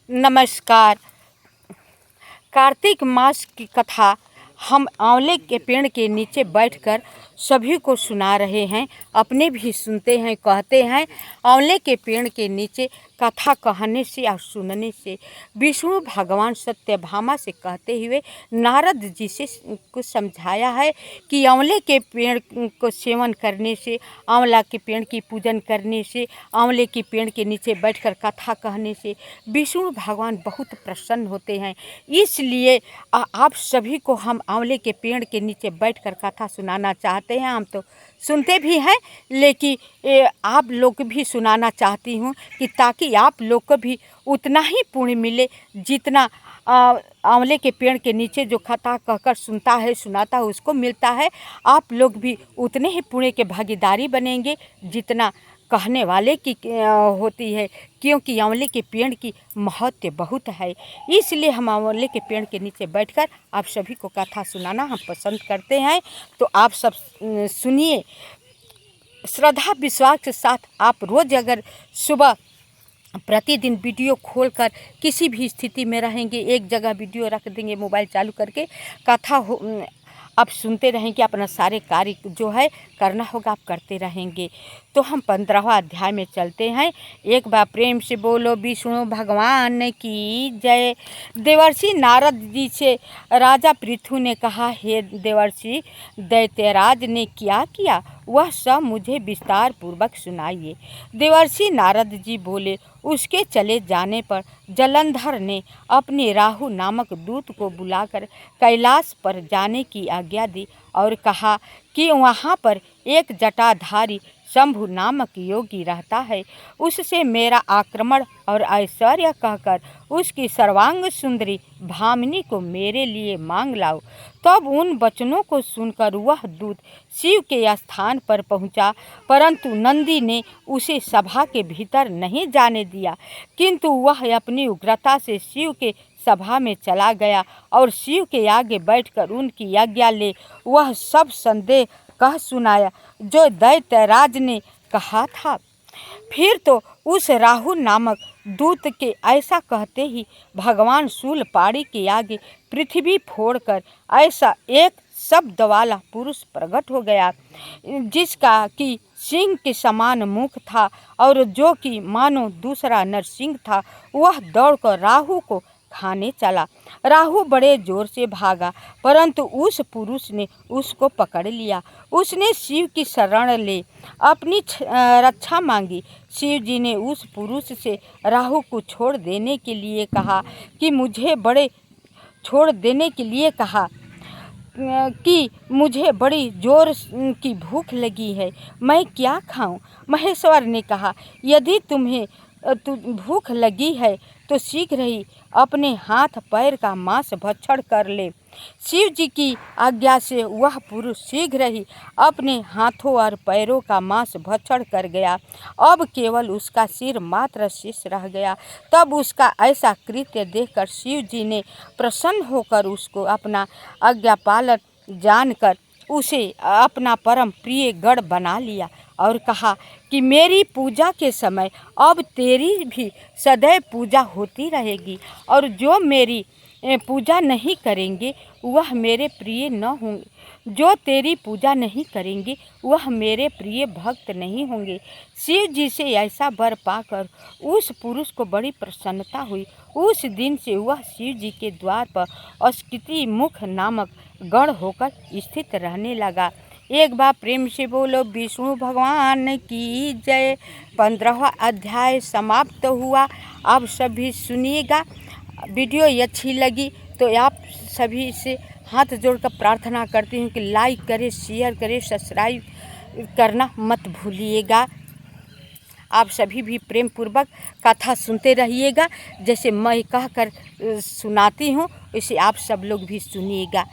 नमस्कार। कार्तिक मास की कथा हम आंवले के पेड़ के नीचे बैठकर सभी को सुना रहे हैं, अपने भी सुनते हैं। कहते हैं आंवले के पेड़ के नीचे कथा कहने से या सुनने से विष्णु भगवान सत्यभामा से कहते हुए नारद जी से कुछ समझाया है कि आंवले के पेड़ को सेवन करने से, आंवला के पेड़ की पूजन करने से, आंवले के पेड़ के नीचे बैठकर कथा कहने से विष्णु भगवान बहुत प्रसन्न होते हैं। इसलिए आप सभी को हम आंवले के पेड़ के नीचे बैठकर कथा सुनाना चाहते हैं। हम तो सुनते भी हैं, लेकिन आप लोग भी सुनाना चाहती हूँ कि ताकि आप लोग को भी उतना ही पुण्य मिले जितना आंवले के पेड़ के नीचे जो कथा कहकर सुनता है, सुनाता है, उसको मिलता है। आप लोग भी उतने ही पुण्य के भागीदारी बनेंगे जितना कहने वाले की होती है, क्योंकि आंवले के पेड़ की महत्व बहुत है। इसलिए हम आंवले के पेड़ के नीचे बैठकर आप सभी को कथा सुनाना हम पसंद करते हैं। तो आप सब सुनिए। श्रद्धा विश्वास के साथ आप रोज़ अगर सुबह प्रतिदिन वीडियो खोलकर किसी भी स्थिति में रहेंगे, एक जगह वीडियो रख देंगे, मोबाइल चालू करके कथा आप सुनते रहेंगे, अपना सारे कार्य जो है करना होगा आप करते रहेंगे। तो हम 15वां अध्याय में चलते हैं। एक बार प्रेम से बोलो विष्णु भगवान की जय। देवर्षि नारद जी से राजा पृथु ने कहा, हे देवर्षि, दैत्यराज ने क्या किया वह सब मुझे विस्तार पूर्वक सुनाइए। देवर्षि नारद जी बोले, उसके चले जाने पर जलंधर ने अपने राहु नामक दूत को बुलाकर कैलाश पर जाने की आज्ञा दी और कहा कि वहाँ पर एक जटाधारी शंभु नामक योगी रहता है, उससे मेरा आक्रमण और ऐश्वर्य कहकर उसकी सर्वांग सुंदरी भामिनी को मेरे लिए मांग लाओ। तब उन वचनों को सुनकर वह दूत शिव के स्थान पर पहुंचा, परंतु नंदी ने उसे सभा के भीतर नहीं जाने दिया, किंतु वह अपनी उग्रता से शिव के सभा में चला गया और शिव के आगे बैठकर उनकी आज्ञा ले वह सब संदेह कह सुनाया जो दैत्यराज ने कहा था। फिर तो उस राहु नामक दूत के ऐसा कहते ही भगवान शूलपाणी के आगे पृथ्वी फोड़कर ऐसा एक शब्द वाला पुरुष प्रकट हो गया, जिसका कि सिंह के समान मुख था और जो कि मानो दूसरा नरसिंह था। वह दौड़कर राहु को खाने चला। राहु बड़े जोर से भागा, परंतु उस पुरुष ने उसको पकड़ लिया। उसने शिव की शरण ले अपनी रक्षा मांगी। शिव जी ने उस पुरुष से राहु को छोड़ देने के लिए कहा कि मुझे बड़ी जोर की भूख लगी है, मैं क्या खाऊं? महेश्वर ने कहा, यदि तुम्हें भूख लगी है तो शीघ्र ही अपने हाथ पैर का मांस भक्षण कर ले। शिव जी की आज्ञा से वह पुरुष शीघ्र ही अपने हाथों और पैरों का मांस भक्षण कर गया। अब केवल उसका सिर मात्र शेष रह गया। तब उसका ऐसा कृत्य देखकर शिव जी ने प्रसन्न होकर उसको अपना आज्ञापालक जानकर उसे अपना परम प्रिय गण बना लिया और कहा कि मेरी पूजा के समय अब तेरी भी सदैव पूजा होती रहेगी, और जो मेरी पूजा नहीं करेंगे वह मेरे प्रिय न होंगे। जो तेरी पूजा नहीं करेंगे वह मेरे प्रिय भक्त नहीं होंगे। शिव जी से ऐसा वर पाकर उस पुरुष को बड़ी प्रसन्नता हुई। उस दिन से वह शिव जी के द्वार पर अस्किति मुख नामक गढ़ होकर स्थित रहने लगा। एक बार प्रेम से बोलो विष्णु भगवान की जय। 15वां अध्याय समाप्त हुआ। आप सभी सुनिएगा। वीडियो अच्छी लगी तो आप सभी से हाथ जोड़कर प्रार्थना करती हूँ कि लाइक करें, शेयर करें, सब्सक्राइब करना मत भूलिएगा। आप सभी भी प्रेम पूर्वक कथा सुनते रहिएगा। जैसे मैं कहकर सुनाती हूँ वैसे आप सब लोग भी सुनिएगा।